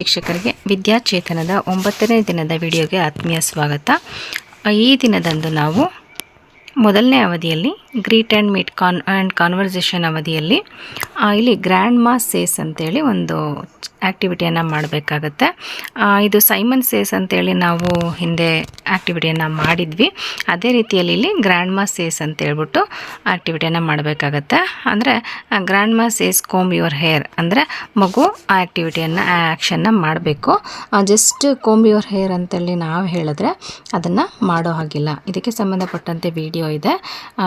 ಶಿಕ್ಷಕರಿಗೆ ವಿದ್ಯಾಚೇತನದ 9ನೇ ದಿನದ ವಿಡಿಯೋಗೆ ಆತ್ಮೀಯ ಸ್ವಾಗತ. ಈ ದಿನದಂದು ನಾವು ಮೊದಲನೇ ಅವಧಿಯಲ್ಲಿ ಗ್ರೀಟ್ ಆ್ಯಂಡ್ ಮೀಟ್ ಕಾನ್ವರ್ಸೇಷನ್ ಅವಧಿಯಲ್ಲಿ ಇಲ್ಲಿ ಗ್ರ್ಯಾಂಡ್ ಮಾಸ್ ಸೇಸ್ ಅಂತೇಳಿ ಒಂದು ಆ್ಯಕ್ಟಿವಿಟಿಯನ್ನು ಮಾಡಬೇಕಾಗತ್ತೆ. ಇದು ಸೈಮನ್ ಸೇಸ್ ಅಂತೇಳಿ ನಾವು ಹಿಂದೆ ಆ್ಯಕ್ಟಿವಿಟಿಯನ್ನು ಮಾಡಿದ್ವಿ. ಅದೇ ರೀತಿಯಲ್ಲಿ ಇಲ್ಲಿ ಗ್ರ್ಯಾಂಡ್ ಮಾಸ್ ಸೇಸ್ ಅಂತೇಳ್ಬಿಟ್ಟು ಆ್ಯಕ್ಟಿವಿಟಿಯನ್ನು ಮಾಡಬೇಕಾಗತ್ತೆ. ಅಂದರೆ grandma's says comb your hair ಅಂದರೆ ಮಗು ಆ ಆ್ಯಕ್ಟಿವಿಟಿಯನ್ನು ಆ ಆ್ಯಕ್ಷನ್ನ ಮಾಡಬೇಕು. ಜಸ್ಟ್ ಕೋಮ್ ಯುವರ್ ಹೇರ್ ಅಂತೇಳಿ ನಾವು ಹೇಳಿದ್ರೆ ಅದನ್ನು ಮಾಡೋ ಹಾಗಿಲ್ಲ. ಇದಕ್ಕೆ ಸಂಬಂಧಪಟ್ಟಂತೆ ವಿಡಿಯೋ ಇದೆ,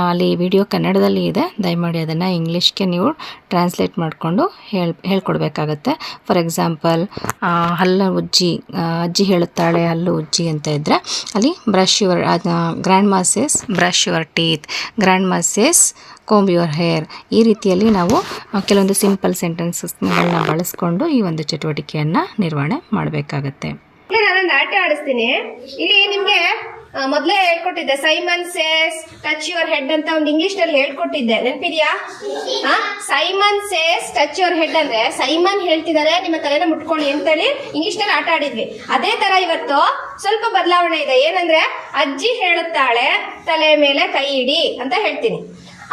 ಅಲ್ಲಿ ವಿಡಿಯೋ ಕನ್ನಡದಲ್ಲಿ ಇದೆ. ದಯಮಾಡಿ ಅದನ್ನು ಇಂಗ್ಲೀಷ್ಗೆ ನೀವು ಟ್ರಾನ್ಸ್ಲೇಟ್ ಮಾಡಿಕೊಂಡು ಹೇಳ್ಕೊಡ್ಬೇಕಾಗತ್ತೆ. ಫಾರ್ ಎಕ್ಸಾಂಪಲ್ ಹಲ್ಲು ಉಜ್ಜಿ, ಅಜ್ಜಿ ಹೇಳುತ್ತಾಳೆ ಹಲ್ಲು ಉಜ್ಜಿ ಅಂತ ಇದ್ದರೆ ಅಲ್ಲಿ ಬ್ರಷ್ ಯುವರ್, ಗ್ರ್ಯಾಂಡ್ ಮಾ says brush your teeth, grand ಮಾ ಸೇಸ್ ಕೋಂಬ್ ಯುವರ್ ಹೇರ್. ಈ ರೀತಿಯಲ್ಲಿ ನಾವು ಕೆಲವೊಂದು ಸಿಂಪಲ್ ಸೆಂಟೆನ್ಸಸ್ಗಳನ್ನ ಬಳಸ್ಕೊಂಡು ಈ ಒಂದು ಚಟುವಟಿಕೆಯನ್ನು ನಿರ್ವಹಣೆ ಮಾಡಬೇಕಾಗತ್ತೆ. ನಾನೊಂದು ಆಟ ಆಡಿಸ್ತೀನಿ. ಇಲ್ಲಿ ನಿಮ್ಗೆ ಮೊದಲೇ ಹೇಳ್ಕೊಟ್ಟಿದ್ದೆ Simon says touch your head ಅಂತ ಒಂದು ಇಂಗ್ಲಿಷ್ ನಲ್ಲಿ ಹೇಳ್ಕೊಟ್ಟಿದ್ದೆ, ನೆನಪಿದ್ಯಾ? Simon says touch your head ಅಂದ್ರೆ ಸೈಮನ್ ಹೇಳ್ತಿದ್ದಾರೆ ನಿಮ್ಮ ತಲೆನ ಮುಟ್ಕೊಳ್ಳಿ ಅಂತೇಳಿ ಇಂಗ್ಲಿಷ್ ನಲ್ಲಿ ಆಟ ಆಡಿದ್ವಿ. ಅದೇ ತರ ಇವತ್ತು ಸ್ವಲ್ಪ ಬದಲಾವಣೆ ಇದೆ. ಏನಂದ್ರೆ ಅಜ್ಜಿ ಹೇಳುತ್ತಾಳೆ ತಲೆ ಮೇಲೆ ಕೈ ಇಡಿ ಅಂತ ಹೇಳ್ತೀನಿ.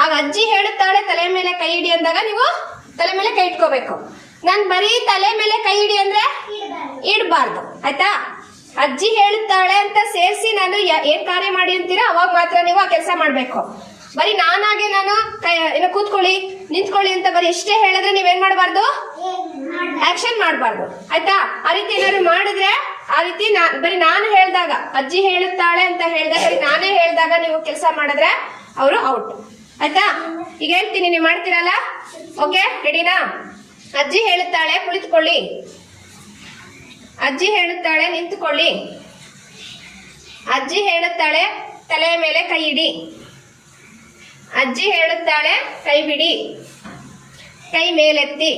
ಆಗ ಅಜ್ಜಿ ಹೇಳುತ್ತಾಳೆ ತಲೆ ಮೇಲೆ ಕೈ ಇಡಿ ಅಂದಾಗ ನೀವು ತಲೆ ಮೇಲೆ ಕೈ ಇಟ್ಕೋಬೇಕು. ನಾನ್ ಬರೀ ತಲೆ ಮೇಲೆ ಕೈ ಇಡಿ ಅಂದ್ರೆ ಇಡಬಾರ್ದು, ಆಯ್ತಾ? ಅಜ್ಜಿ ಹೇಳುತ್ತಾಳೆ ಅಂತ ಸೇರಿಸಿ ನಾನು ಏನ್ ಕಾರ್ಯ ಮಾಡಿ ಅಂತೀರಾ ಅವಾಗ ಮಾತ್ರ ನೀವು ಆ ಕೆಲಸ ಮಾಡ್ಬೇಕು. ಬರೀ ನಾನಾಗೆ ನಾನು ಏನೋ ಕೂತ್ಕೊಳ್ಳಿ ನಿಂತ್ಕೊಳ್ಳಿ ಅಂತ ಬರೀ ಇಷ್ಟೇ ಹೇಳಿದ್ರೆ ನೀವೇನ್ ಮಾಡಬಾರ್ದು, ಆಕ್ಷನ್ ಮಾಡಬಾರ್ದು, ಆಯ್ತಾ? ಆ ರೀತಿ ಏನಾದ್ರು ಮಾಡಿದ್ರೆ ಆ ರೀತಿ ಬರೀ ನಾನು ಹೇಳ್ದಾಗ, ಅಜ್ಜಿ ಹೇಳುತ್ತಾಳೆ ಅಂತ ಹೇಳಿದಾಗ ಬರೀ ನಾನೇ ಹೇಳಿದಾಗ ನೀವು ಕೆಲಸ ಮಾಡಿದ್ರೆ ಅವರು ಔಟ್, ಆಯ್ತಾ? ಈಗ ಹೇಳ್ತೀನಿ, ನೀವು ಮಾಡ್ತೀರಲ್ಲ? ಓಕೆ, ರೆಡಿನಾ? ಅಜ್ಜಿ ಹೇಳುತ್ತಾಳೆ ಕುಳಿತುಕೊಳ್ಳಿ, ಅಜ್ಜಿ ಹೇಳುತ್ತಾಳೆ ನಿಂತುಕೊಳ್ಳಿ, ಅಜ್ಜಿ ಹೇಳುತ್ತಾಳೆ ತಲೆ ಮೇಲೆ ಕೈ ಇಡಿ, ಅಜ್ಜಿ ಹೇಳುತ್ತಾಳೆ ಕೈ ಬಿಡಿ, ಕೈ ಮೇಲೆತ್ತಿ.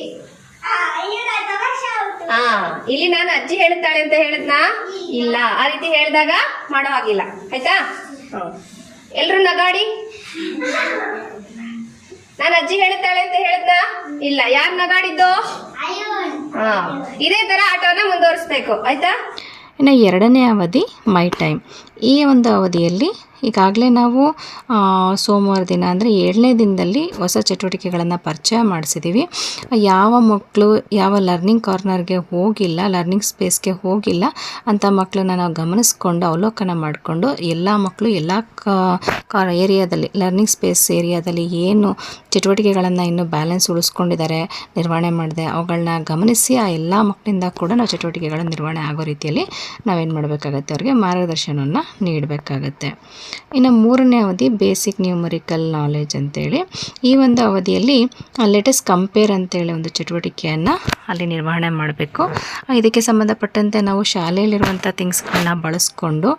ಇಲ್ಲಿ ನಾನು ಅಜ್ಜಿ ಹೇಳುತ್ತಾಳೆ ಅಂತ ಹೇಳಿದ್ನಾ? ಇಲ್ಲ. ಆ ರೀತಿ ಹೇಳಿದಾಗ ಮಾಡೋ ಹಾಗಿಲ್ಲ, ಆಯ್ತಾ? ಎಲ್ರು ನಗಾಡಿ. ನಾನು ಅಜ್ಜಿ ಹೇಳುತ್ತಾಳೆ ಅಂತ ಹೇಳಿದ್ನಾ? ಇಲ್ಲ. ಯಾರು ನಗಾಡಿದ್ದು? ಇದೇ ತರ ಆಟವನ್ನ ಮುಂದುವರಿಸಬೇಕು, ಆಯ್ತಾ? ಇನ್ನು ಎರಡನೇ ಅವಧಿ ಮೈ ಟೈಮ್. ಈ ಒಂದು ಅವಧಿಯಲ್ಲಿ ಈಗಾಗಲೇ ನಾವು ಸೋಮವಾರ ದಿನ ಅಂದರೆ 7ನೇ ದಿನದಲ್ಲಿ ಹೊಸ ಚಟುವಟಿಕೆಗಳನ್ನು ಪರಿಚಯ ಮಾಡಿಸಿದ್ದೀವಿ. ಯಾವ ಮಕ್ಕಳು ಯಾವ ಲರ್ನಿಂಗ್ ಕಾರ್ನರ್ಗೆ ಹೋಗಿಲ್ಲ, ಲರ್ನಿಂಗ್ ಸ್ಪೇಸ್ಗೆ ಹೋಗಿಲ್ಲ ಅಂಥ ಮಕ್ಕಳನ್ನ ನಾವು ಗಮನಿಸ್ಕೊಂಡು ಅವಲೋಕನ ಮಾಡಿಕೊಂಡು ಎಲ್ಲ ಮಕ್ಕಳು ಎಲ್ಲ ಏರಿಯಾದಲ್ಲಿ ಲರ್ನಿಂಗ್ ಸ್ಪೇಸ್ ಏರಿಯಾದಲ್ಲಿ ಏನು ಚಟುವಟಿಕೆಗಳನ್ನು ಇನ್ನೂ ಬ್ಯಾಲೆನ್ಸ್ ಉಳಿಸ್ಕೊಂಡಿದ್ದಾರೆ, ನಿರ್ವಹಣೆ ಮಾಡಿದೆ, ಅವುಗಳನ್ನ ಗಮನಿಸಿ ಆ ಎಲ್ಲ ಮಕ್ಕಳಿಂದ ಕೂಡ ನಾವು ಚಟುವಟಿಕೆಗಳ ನಿರ್ವಹಣೆ ಆಗೋ ರೀತಿಯಲ್ಲಿ ನಾವೇನು ಮಾಡಬೇಕಾಗತ್ತೆ, ಅವ್ರಿಗೆ ಮಾರ್ಗದರ್ಶನವನ್ನು ನೀಡಬೇಕಾಗತ್ತೆ. ಇನ್ನು 3ನೇ ಅವಧಿ ಬೇಸಿಕ್ ನ್ಯೂಮರಿಕಲ್ ನಾಲೆಜ್ ಅಂತೇಳಿ. ಈ ಒಂದು ಅವಧಿಯಲ್ಲಿ ಲೆಟಸ್ ಕಂಪೇರ್ ಅಂತೇಳಿ ಒಂದು ಚಟುವಟಿಕೆಯನ್ನು ಅಲ್ಲಿ ನಿರ್ವಹಣೆ ಮಾಡಬೇಕು. ಇದಕ್ಕೆ ಸಂಬಂಧಪಟ್ಟಂತೆ ನಾವು ಶಾಲೆಯಲ್ಲಿರುವಂಥ ಥಿಂಗ್ಸ್ಗಳನ್ನ ಬಳಸ್ಕೊಂಡು,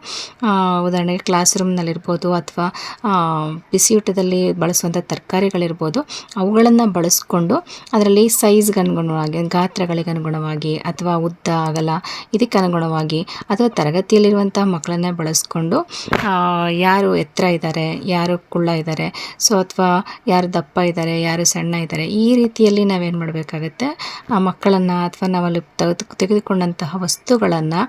ಉದಾಹರಣೆಗೆ ಕ್ಲಾಸ್ ರೂಮ್ನಲ್ಲಿರ್ಬೋದು ಅಥವಾ ಬಿಸಿಯೂಟದಲ್ಲಿ ಬಳಸುವಂಥ ತರಕಾರಿಗಳಿರ್ಬೋದು, ಅವುಗಳನ್ನು ಬಳಸ್ಕೊಂಡು ಅದರಲ್ಲಿ ಸೈಜ್ಗೆ ಅನುಗುಣವಾಗಿ, ಗಾತ್ರಗಳಿಗೆ ಅನುಗುಣವಾಗಿ ಅಥವಾ ಉದ್ದ ಅಗಲ ಇದಕ್ಕೆ ಅನುಗುಣವಾಗಿ ಅಥವಾ ತರಗತಿಯಲ್ಲಿರುವಂಥ ಮಕ್ಕಳನ್ನೇ ಬಳಸ್ಕೊಂಡು ಯಾರು ಎತ್ತರ ಇದ್ದಾರೆ, ಯಾರು ಕುಳ್ಳ ಇದ್ದಾರೆ, ಸೊ ಅಥವಾ ಯಾರು ದಪ್ಪ ಇದ್ದಾರೆ, ಯಾರು ಸಣ್ಣ ಇದ್ದಾರೆ, ಈ ರೀತಿಯಲ್ಲಿ ನಾವೇನು ಮಾಡಬೇಕಾಗತ್ತೆ, ಆ ಮಕ್ಕಳನ್ನು ಅಥವಾ ನಾವಲ್ಲಿ ತೆಗೆದುಕೊಂಡಂತಹ ವಸ್ತುಗಳನ್ನು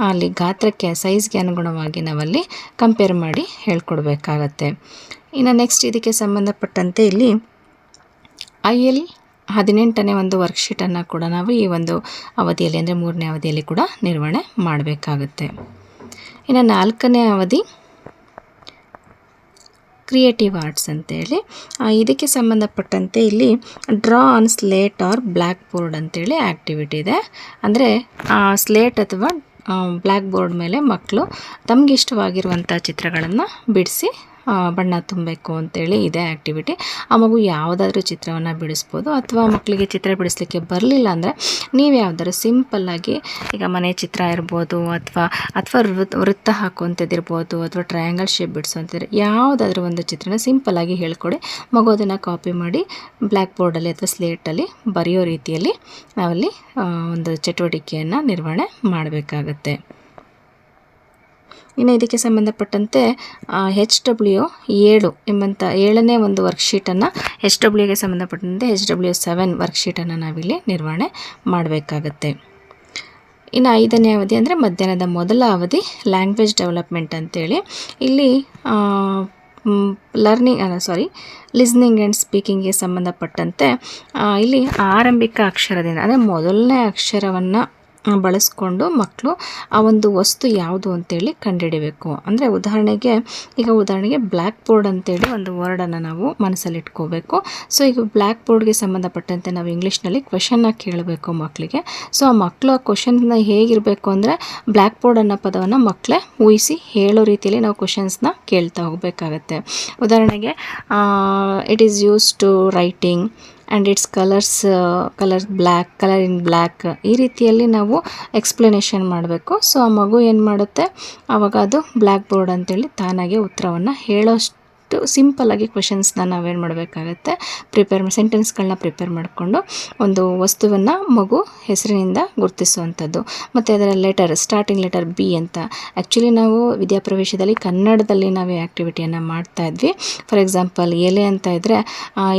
ಅಲ್ಲಿ ಗಾತ್ರಕ್ಕೆ ಸೈಜ್ಗೆ ಅನುಗುಣವಾಗಿ ನಾವಲ್ಲಿ ಕಂಪೇರ್ ಮಾಡಿ ಹೇಳ್ಕೊಡ್ಬೇಕಾಗತ್ತೆ. ಇನ್ನು ನೆಕ್ಸ್ಟ್ ಇದಕ್ಕೆ ಸಂಬಂಧಪಟ್ಟಂತೆ ಇಲ್ಲಿ IL 18ನೇ ಒಂದು ವರ್ಕ್ಶೀಟನ್ನು ಕೂಡ ನಾವು ಈ ಒಂದು ಅವಧಿಯಲ್ಲಿ ಅಂದರೆ 3ನೇ ಅವಧಿಯಲ್ಲಿ ಕೂಡ ನಿರ್ವಹಣೆ ಮಾಡಬೇಕಾಗುತ್ತೆ. ಇನ್ನು 4ನೇ ಅವಧಿ ಕ್ರಿಯೇಟಿವ್ ಆರ್ಟ್ಸ್ ಅಂತೇಳಿ. ಇದಕ್ಕೆ ಸಂಬಂಧಪಟ್ಟಂತೆ ಇಲ್ಲಿ draw on slate or black board ಅಂತೇಳಿ ಆ್ಯಕ್ಟಿವಿಟಿ ಇದೆ. ಅಂದರೆ ಸ್ಲೇಟ್ ಅಥವಾ ಬ್ಲ್ಯಾಕ್ ಬೋರ್ಡ್ ಮೇಲೆ ಮಕ್ಕಳು ತಮಗೆ ಇಷ್ಟವಾಗಿರುವಂಥ ಚಿತ್ರಗಳನ್ನು ಬಿಡಿಸಿ ಬಣ್ಣ ತುಂಬಬೇಕು ಅಂತೇಳಿ ಇದೆ ಆ್ಯಕ್ಟಿವಿಟಿ. ಆ ಮಗು ಯಾವುದಾದ್ರೂ ಚಿತ್ರವನ್ನು ಬಿಡಿಸ್ಬೋದು, ಅಥವಾ ಮಕ್ಕಳಿಗೆ ಚಿತ್ರ ಬಿಡಿಸ್ಲಿಕ್ಕೆ ಬರಲಿಲ್ಲ ಅಂದರೆ ನೀವು ಯಾವುದಾದ್ರು ಸಿಂಪಲ್ಲಾಗಿ ಈಗ ಮನೆ ಚಿತ್ರ ಇರ್ಬೋದು ಅಥವಾ ವೃತ್ತ ಹಾಕುವಂಥದ್ದಿರ್ಬೋದು ಅಥವಾ ಟ್ರಯಾಂಗಲ್ ಶೇಪ್ ಬಿಡಿಸುವಂಥದ್ದು ಯಾವುದಾದ್ರೂ ಒಂದು ಚಿತ್ರನ ಸಿಂಪಲ್ಲಾಗಿ ಹೇಳ್ಕೊಡಿ. ಮಗು ಅದನ್ನು ಕಾಪಿ ಮಾಡಿ ಬ್ಲ್ಯಾಕ್ ಬೋರ್ಡಲ್ಲಿ ಅಥವಾ ಸ್ಲೇಟಲ್ಲಿ ಬರೆಯೋ ರೀತಿಯಲ್ಲಿ ನಾವಲ್ಲಿ ಒಂದು ಚಟುವಟಿಕೆಯನ್ನು ನಿರ್ವಹಣೆ ಮಾಡಬೇಕಾಗತ್ತೆ. ಇನ್ನು ಇದಕ್ಕೆ ಸಂಬಂಧಪಟ್ಟಂತೆ HW7 ಎಂಬಂಥ 7ನೇ ಒಂದು ವರ್ಕ್ಶೀಟನ್ನು HWಗೆ ಸಂಬಂಧಪಟ್ಟಂತೆ HW7 ವರ್ಕ್ಶೀಟನ್ನು ನಾವಿಲ್ಲಿ ನಿರ್ವಹಣೆ ಮಾಡಬೇಕಾಗತ್ತೆ. ಇನ್ನು 5ನೇ ಅವಧಿ ಅಂದರೆ ಮಧ್ಯಾಹ್ನದ ಮೊದಲ ಅವಧಿ ಲ್ಯಾಂಗ್ವೇಜ್ ಡೆವಲಪ್ಮೆಂಟ್ ಅಂತೇಳಿ. ಇಲ್ಲಿ ಲಿಸ್ನಿಂಗ್ ಆ್ಯಂಡ್ ಸ್ಪೀಕಿಂಗ್ಗೆ ಸಂಬಂಧಪಟ್ಟಂತೆ ಇಲ್ಲಿ ಆರಂಭಿಕ ಅಕ್ಷರದಿಂದ ಅಂದರೆ ಮೊದಲನೇ ಅಕ್ಷರವನ್ನು ಬಳಸ್ಕೊಂಡು ಮಕ್ಕಳು ಆ ಒಂದು ವಸ್ತು ಯಾವುದು ಅಂತೇಳಿ ಕಂಡುಹಿಡಿಬೇಕು. ಅಂದರೆ ಉದಾಹರಣೆಗೆ ಬ್ಲ್ಯಾಕ್ ಬೋರ್ಡ್ ಅಂತೇಳಿ ಒಂದು ವರ್ಡನ್ನು ನಾವು ಮನಸ್ಸಲ್ಲಿ ಇಟ್ಕೋಬೇಕು. ಸೊ ಈಗ ಬ್ಲ್ಯಾಕ್ ಬೋರ್ಡ್ಗೆ ಸಂಬಂಧಪಟ್ಟಂತೆ ನಾವು ಇಂಗ್ಲೀಷ್ನಲ್ಲಿ ಕ್ವೆಶನ್ನ ಕೇಳಬೇಕು ಮಕ್ಕಳಿಗೆ. ಸೊ ಆ ಮಕ್ಕಳು ಆ ಕ್ವೆಶನ್ನ ಹೇಗಿರಬೇಕು ಅಂದರೆ ಬ್ಲ್ಯಾಕ್ ಬೋರ್ಡ್ ಅನ್ನೋ ಪದವನ್ನು ಮಕ್ಕಳೇ ಊಹಿಸಿ ಹೇಳೋ ರೀತಿಯಲ್ಲಿ ನಾವು ಕ್ವೆಶನ್ಸ್ನ ಕೇಳ್ತಾ ಹೋಗಬೇಕಾಗತ್ತೆ. ಉದಾಹರಣೆಗೆ it is use to writing and its colour in black, ಈ ರೀತಿಯಲ್ಲಿ ನಾವು ಎಕ್ಸ್ಪ್ಲನೇಷನ್ ಮಾಡಬೇಕು. ಸೊ ಆ ಮಗು ಏನು ಮಾಡುತ್ತೆ, ಆವಾಗ ಅದು ಬ್ಲ್ಯಾಕ್ ಬೋರ್ಡ್ ಅಂತೇಳಿ ತಾನಾಗೆ ಉತ್ತರವನ್ನು ಹೇಳೋಷ್ಟು ಸಿಂಪಲ್ಲಾಗಿ ಕ್ವೆಶನ್ಸ್ನ ನಾವೇನು ಮಾಡಬೇಕಾಗತ್ತೆ, ಸೆಂಟೆನ್ಸ್ಗಳನ್ನ ಪ್ರಿಪೇರ್ ಮಾಡಿಕೊಂಡು ಒಂದು ವಸ್ತುವನ್ನು ಮಗು ಹೆಸರಿನಿಂದ ಗುರುತಿಸುವಂಥದ್ದು. ಮತ್ತು ಅದರ ಸ್ಟಾರ್ಟಿಂಗ್ ಲೆಟರ್ ಬಿ ಅಂತ. ಆ್ಯಕ್ಚುಲಿ ನಾವು ವಿದ್ಯಾಪ್ರವೇಶದಲ್ಲಿ ಕನ್ನಡದಲ್ಲಿ ನಾವು ಈ ಆ್ಯಕ್ಟಿವಿಟಿಯನ್ನು ಮಾಡ್ತಾಯಿದ್ವಿ. ಫಾರ್ ಎಕ್ಸಾಂಪಲ್ ಎಲೆ ಅಂತ ಇದ್ದರೆ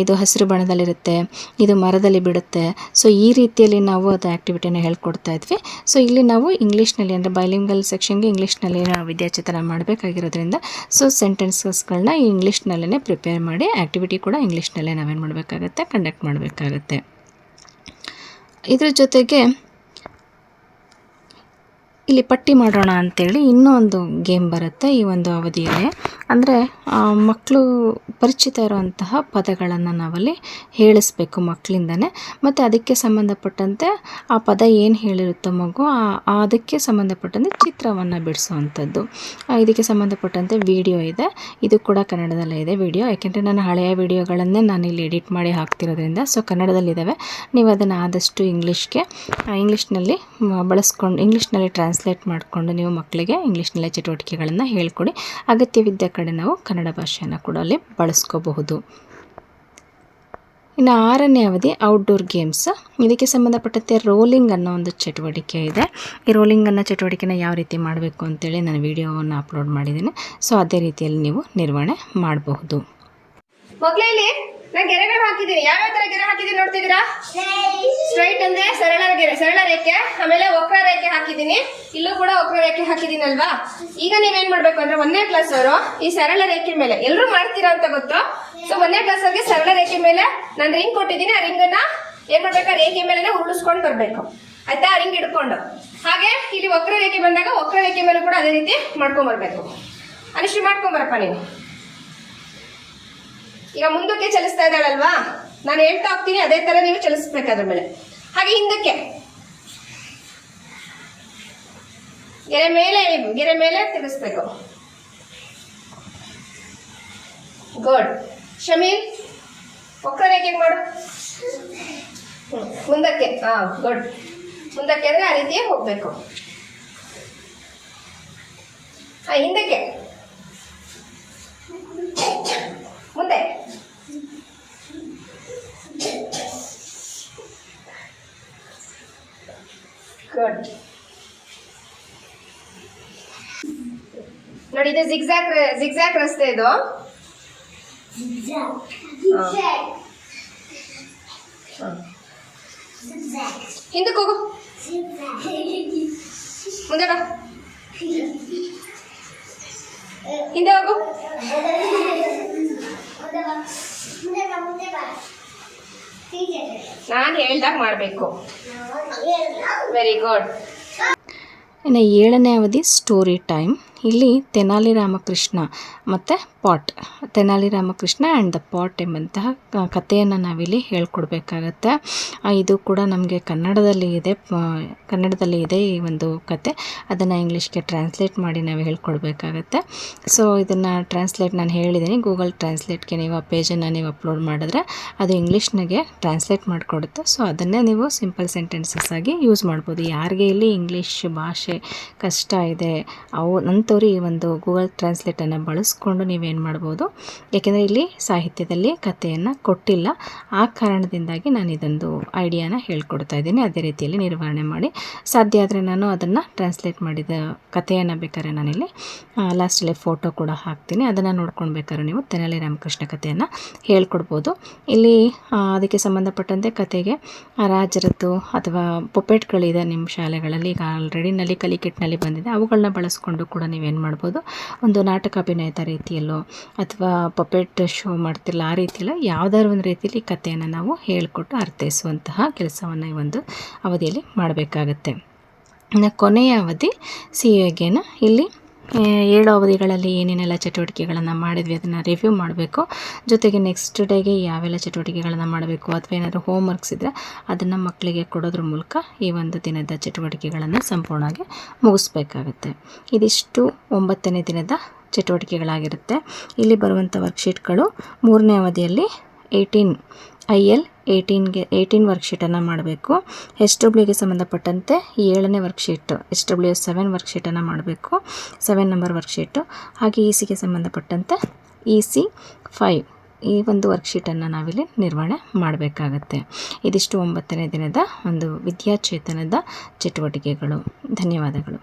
ಇದು ಹಸಿರು ಬಣ್ಣದಲ್ಲಿರುತ್ತೆ, ಇದು ಮರದಲ್ಲಿ ಬಿಡುತ್ತೆ. ಸೊ ಈ ರೀತಿಯಲ್ಲಿ ನಾವು ಅದು ಆ್ಯಕ್ಟಿವಿಟಿಯನ್ನು ಹೇಳ್ಕೊಡ್ತಾ ಇದ್ವಿ. ಸೊ ಇಲ್ಲಿ ನಾವು ಇಂಗ್ಲೀಷ್ನಲ್ಲಿ ಅಂದರೆ ಬೈಲಿಂಗಲ್ ಸೆಕ್ಷನ್ಗೆ ಇಂಗ್ಲೀಷ್ನಲ್ಲಿ ನಾವು ವಿದ್ಯಾಚಿತ್ರಣ ಮಾಡಬೇಕಾಗಿರೋದ್ರಿಂದ ಸೊ ಸೆಂಟೆನ್ಸಸ್ಗಳನ್ನ ಇಂಗ್ಲೀಷ್ನಲ್ಲೇ ಪ್ರಿಪೇರ್ ಮಾಡಿ ಆ್ಯಕ್ಟಿವಿಟಿ ಕೂಡ ಇಂಗ್ಲೀಷ್ನಲ್ಲೇ ನಾವೇನು ಮಾಡಬೇಕಾಗತ್ತೆ, ಕಂಡಕ್ಟ್ ಮಾಡಬೇಕಾಗತ್ತೆ. ಇದ್ರ ಜೊತೆಗೆ ಇಲ್ಲಿ ಪಟ್ಟಿ ಮಾಡೋಣ ಅಂಥೇಳಿ ಇನ್ನೂ ಒಂದು ಗೇಮ್ ಬರುತ್ತೆ ಈ ಒಂದು ಅವಧಿಯಲ್ಲಿ. ಅಂದರೆ ಮಕ್ಕಳು ಪರಿಚಿತ ಇರುವಂತಹ ಪದಗಳನ್ನು ನಾವಲ್ಲಿ ಹೇಳಿಸ್ಬೇಕು ಮಕ್ಕಳಿಂದನೇ. ಮತ್ತು ಅದಕ್ಕೆ ಸಂಬಂಧಪಟ್ಟಂತೆ ಆ ಪದ ಏನು ಹೇಳಿರುತ್ತೋ ಮಗು ಅದಕ್ಕೆ ಸಂಬಂಧಪಟ್ಟಂತೆ ಚಿತ್ರವನ್ನು ಬಿಡಿಸುವಂಥದ್ದು. ಇದಕ್ಕೆ ಸಂಬಂಧಪಟ್ಟಂತೆ ವಿಡಿಯೋ ಇದೆ, ಇದು ಕೂಡ ಕನ್ನಡದಲ್ಲೇ ಇದೆ ವಿಡಿಯೋ. ಯಾಕೆಂದರೆ ನಾನು ಹಳೆಯ ವಿಡಿಯೋಗಳನ್ನೇ ನಾನಿಲ್ಲಿ ಎಡಿಟ್ ಮಾಡಿ ಹಾಕ್ತಿರೋದ್ರಿಂದ ಸೊ ಕನ್ನಡದಲ್ಲಿದ್ದಾವೆ. ನೀವು ಅದನ್ನು ಆದಷ್ಟು ಇಂಗ್ಲೀಷ್ನಲ್ಲಿ ಬಳಸ್ಕೊಂಡು ಇಂಗ್ಲೀಷ್ನಲ್ಲಿ ಟ್ರಾನ್ಸ್ಲೇಟ್ ಮಾಡಿಕೊಂಡು ನೀವು ಮಕ್ಕಳಿಗೆ ಇಂಗ್ಲೀಷ್ನಲ್ಲೇ ಚಟುವಟಿಕೆಗಳನ್ನು ಹೇಳ್ಕೊಡಿ. ಅಗತ್ಯವಿದ್ದ ಕಡೆ ನಾವು ಕನ್ನಡ ಭಾಷೆಯನ್ನು ಕೂಡ ಅಲ್ಲಿ ಬಳಸ್ಕೋಬಹುದು. ಇನ್ನು 6ನೇ ಅವಧಿ ಔಟ್ಡೋರ್ ಗೇಮ್ಸ್. ಇದಕ್ಕೆ ಸಂಬಂಧಪಟ್ಟಂತೆ ರೋಲಿಂಗ್ ಅನ್ನೋ ಒಂದು ಚಟುವಟಿಕೆ ಇದೆ. ಈ ರೋಲಿಂಗ್ ಅನ್ನೋ ಚಟುವಟಿಕೆನ ಯಾವ ರೀತಿ ಮಾಡಬೇಕು ಅಂತೇಳಿ ನಾನು ವಿಡಿಯೋವನ್ನು ಅಪ್ಲೋಡ್ ಮಾಡಿದ್ದೀನಿ. ಸೊ ಅದೇ ರೀತಿಯಲ್ಲಿ ನೀವು ನಿರ್ವಹಣೆ ಮಾಡಬಹುದು. ಮಕ್ಕಳೇ ಇಲ್ಲಿ ನಾನು ಗೆರೆಗಳು ಹಾಕಿದ್ದೀನಿ. ಯಾವ್ಯಾವ ತರ ಗೆರೆ ಹಾಕಿದ್ದೀನಿ ನೋಡ್ತಿದ್ದೀರಾ? ಸ್ಟ್ರೈಟ್ ಅಂದ್ರೆ ಸರಳ ರೇಖೆ, ಆಮೇಲೆ ವಕ್ರ ರೇಖೆ ಹಾಕಿದ್ದೀನಿ. ಇಲ್ಲೂ ಕೂಡ ವಕ್ರ ರೇಖೆ ಹಾಕಿದ್ದೀನಲ್ವಾ? ಈಗ ನೀವೇನ್ ಮಾಡ್ಬೇಕು ಅಂದ್ರೆ 1ನೇ ಕ್ಲಾಸ್ ಅವರು ಈ ಸರಳ ರೇಖೆ ಮೇಲೆ ಎಲ್ಲರೂ ಮಾಡ್ತೀರಾ ಅಂತ ಗೊತ್ತು. ಸೊ 1ನೇ ಕ್ಲಾಸ್ ಅವ್ರಿಗೆ ಸರಳ ರೇಖೆ ಮೇಲೆ ನಾನು ರಿಂಗ್ ಕೊಟ್ಟಿದ್ದೀನಿ. ಆ ರಿಂಗ್ ಅನ್ನ ಏನ್ ಮಾಡ್ಬೇಕು, ರೇಖೆ ಮೇಲೆ ಉರುಳಿಸ್ಕೊಂಡು ಬರ್ಬೇಕು. ಆಯ್ತಾ? ರಿಂಗ್ ಹಿಡ್ಕೊಂಡು. ಹಾಗೆ ಇಲ್ಲಿ ವಕ್ರ ರೇಖೆ ಬಂದಾಗ ವಕ್ರ ರೇಖೆ ಮೇಲೆ ಕೂಡ ಅದೇ ರೀತಿ ಮಾಡ್ಕೊಂಡ್ ಬರ್ಬೇಕು. ಅನಿಶ್ಚಯ ಮಾಡ್ಕೊಂಬರಪ್ಪ ನೀನು. ಈಗ ಮುಂದಕ್ಕೆ ಚಲಿಸ್ತಾ ಇದ್ದಾಳಲ್ವಾ, ನಾನು ಹೇಳ್ತಾ ಹೋಗ್ತೀನಿ ಅದೇ ತರ ನೀವು ಚಲಿಸ್ಬೇಕು ಅದ್ರ ಮೇಲೆ. ಹಾಗೆ ಹಿಂದಕ್ಕೆ ಗೆರೆ ಮೇಲೆ ತಿರುಗಿಸ್ಬೇಕು. ಗುಡ್. ಶಮೀಲ್ ವಕ್ರರೇಖೆ ಮಾಡು. ಮುಂದಕ್ಕೆ. ಗುಡ್. ಮುಂದಕ್ಕೆ ಅಂದ್ರೆ ಆ ರೀತಿಯೇ ಹೋಗ್ಬೇಕು. ಹಿಂದಕ್ಕೆ, ಮುಂದೆ. ಗುಡ್. ನೋಡಿ, ಇದು ಜಿಗ್ಜಾಗ್ ರಸ್ತೆ ಇದು. ಹಿಂದಕ್ಕೆ ಹೋಗು, ಮುಂದೆ ಬಾ, ಹಿಂದೆ ಹೋಗು. ನಾನು ಹೇಳ್ದಾಗ ಮಾಡಬೇಕು. Very good. ಇನ್ನು 7ನೇ ಅವಧಿ ಸ್ಟೋರಿ ಟೈಮ್. ಇಲ್ಲಿ ತೆನಾಲಿ ರಾಮಕೃಷ್ಣ ಮತ್ತು pot, Tenali Ramakrishna and the pot ಎಂಬಂತಹ ಕಥೆಯನ್ನು ನಾವಿಲ್ಲಿ ಹೇಳ್ಕೊಡ್ಬೇಕಾಗತ್ತೆ. ಇದು ಕೂಡ ನಮಗೆ ಕನ್ನಡದಲ್ಲಿ ಇದೆ ಈ ಒಂದು ಕತೆ. ಅದನ್ನು ಇಂಗ್ಲೀಷ್ಗೆ ಟ್ರಾನ್ಸ್ಲೇಟ್ ಮಾಡಿ ನಾವು ಹೇಳ್ಕೊಡ್ಬೇಕಾಗತ್ತೆ. ಸೊ ಇದನ್ನು ನಾನು ಹೇಳಿದ್ದೀನಿ, ಗೂಗಲ್ ಟ್ರಾನ್ಸ್ಲೇಟ್ಗೆ ನೀವು ಆ ಪೇಜನ್ನು ನೀವು ಅಪ್ಲೋಡ್ ಮಾಡಿದ್ರೆ ಅದು ಇಂಗ್ಲೀಷ್ನಾಗೆ ಟ್ರಾನ್ಸ್ಲೇಟ್ ಮಾಡಿಕೊಡುತ್ತೆ. ಸೊ ಅದನ್ನೇ ನೀವು ಸಿಂಪಲ್ ಸೆಂಟೆನ್ಸಸ್ ಆಗಿ ಯೂಸ್ ಮಾಡ್ಬೋದು. ಯಾರಿಗೆ ಇಲ್ಲಿ ಇಂಗ್ಲೀಷ್ ಭಾಷೆ ಕಷ್ಟ ಇದೆ ಅಂಥವ್ರು ಈ ಒಂದು ಗೂಗಲ್ ಟ್ರಾನ್ಸ್ಲೇಟನ್ನು ಬಳಸ್ಕೊಂಡು ನೀವೇನು ಮಾಡ್ಬೋದು, ಏಕೆಂದರೆ ಇಲ್ಲಿ ಸಾಹಿತ್ಯದಲ್ಲಿ ಕಥೆಯನ್ನು ಕೊಟ್ಟಿಲ್ಲ, ಆ ಕಾರಣದಿಂದಾಗಿ ನಾನು ಇದೊಂದು ಐಡಿಯಾನ ಹೇಳ್ಕೊಡ್ತಾ ಇದ್ದೀನಿ. ಅದೇ ರೀತಿಯಲ್ಲಿ ನಿರ್ವಹಣೆ ಮಾಡಿ, ಸಾಧ್ಯ ಆದರೆ ನಾನು ಅದನ್ನು ಟ್ರಾನ್ಸ್ಲೇಟ್ ಮಾಡಿದ ಕಥೆಯನ್ನು ಬೇಕಾದ್ರೆ ನಾನಿಲ್ಲಿ ಲಾಸ್ಟಲ್ಲಿ ಫೋಟೋ ಕೂಡ ಹಾಕ್ತೀನಿ, ಅದನ್ನು ನೋಡ್ಕೊಂಡು ಬೇಕಾದ್ರೆ ನೀವು ತೆನಾಲಿ ರಾಮಕೃಷ್ಣ ಕಥೆಯನ್ನು ಹೇಳ್ಕೊಡ್ಬೋದು. ಇಲ್ಲಿ ಅದಕ್ಕೆ ಸಂಬಂಧಪಟ್ಟಂತೆ ಕತೆಗೆ ರಾಜರದ್ದು ಅಥವಾ ಪೊಪೆಟ್ಗಳಿದೆ ನಿಮ್ಮ ಶಾಲೆಗಳಲ್ಲಿ, ಈಗ ಆಲ್ರೆಡಿ ನಲಿ ಕಿಟ್ನಲ್ಲಿ ಬಂದಿದೆ, ಅವುಗಳನ್ನ ಬಳಸ್ಕೊಂಡು ಕೂಡ ನೀವೇನು ಮಾಡ್ಬೋದು, ಒಂದು ನಾಟಕ ಅಭಿನಯದ ರೀತಿಯಲ್ಲೋ ಅಥವಾ ಪಪೆಟ್ ಶೋ ಮಾಡ್ತಿಲ್ಲ ಆ ರೀತಿಯಲ್ಲೋ ಯಾವುದಾದ್ರು ಒಂದು ರೀತಿಯಲ್ಲಿ ಕಥೆಯನ್ನು ನಾವು ಹೇಳಿಕೊಟ್ಟು ಅರ್ಥೈಸುವಂತಹ ಕೆಲಸವನ್ನು ಈ ಒಂದು ಅವಧಿಯಲ್ಲಿ ಮಾಡಬೇಕಾಗತ್ತೆ. ಇನ್ನು ಕೊನೆಯ ಅವಧಿ ಸಿಯೋಗೇನ. ಇಲ್ಲಿ 7 ಅವಧಿಗಳಲ್ಲಿ ಏನೇನೆಲ್ಲ ಚಟುವಟಿಕೆಗಳನ್ನು ಮಾಡಿದ್ವಿ ಅದನ್ನು ರಿವ್ಯೂ ಮಾಡಬೇಕು. ಜೊತೆಗೆ ನೆಕ್ಸ್ಟ್ ಡೇಗೆ ಯಾವೆಲ್ಲ ಚಟುವಟಿಕೆಗಳನ್ನು ಮಾಡಬೇಕು ಅಥವಾ ಏನಾದರೂ ಹೋಮ್ವರ್ಕ್ಸ್ ಇದ್ದರೆ ಅದನ್ನು ಮಕ್ಕಳಿಗೆ ಕೊಡೋದ್ರ ಮೂಲಕ ಈ ಒಂದು ದಿನದ ಚಟುವಟಿಕೆಗಳನ್ನು ಸಂಪೂರ್ಣವಾಗಿ ಮುಗಿಸ್ಬೇಕಾಗತ್ತೆ. ಇದಿಷ್ಟು 9ನೇ ದಿನದ ಚಟುವಟಿಕೆಗಳಾಗಿರುತ್ತೆ. ಇಲ್ಲಿ ಬರುವಂಥ ವರ್ಕ್ಶೀಟ್ಗಳು 3ನೇ ಅವಧಿಯಲ್ಲಿ 18 ವರ್ಕ್ಶೀಟನ್ನು ಮಾಡಬೇಕು. SWಗೆ ಸಂಬಂಧಪಟ್ಟಂತೆ 7ನೇ ವರ್ಕ್ಶೀಟು SW7 ವರ್ಕ್ಶೀಟನ್ನು ಮಾಡಬೇಕು, 7 ನಂಬರ್ ವರ್ಕ್ಶೀಟು. ಹಾಗೆ ECಗೆ ಸಂಬಂಧಪಟ್ಟಂತೆ EC5 ಈ ಒಂದು ವರ್ಕ್ಶೀಟನ್ನು ನಾವಿಲ್ಲಿ ನಿರ್ವಹಣೆ ಮಾಡಬೇಕಾಗತ್ತೆ. ಇದಿಷ್ಟು 9ನೇ ದಿನದ ಒಂದು ವಿದ್ಯಾಚೇತನದ ಚಟುವಟಿಕೆಗಳು. ಧನ್ಯವಾದಗಳು.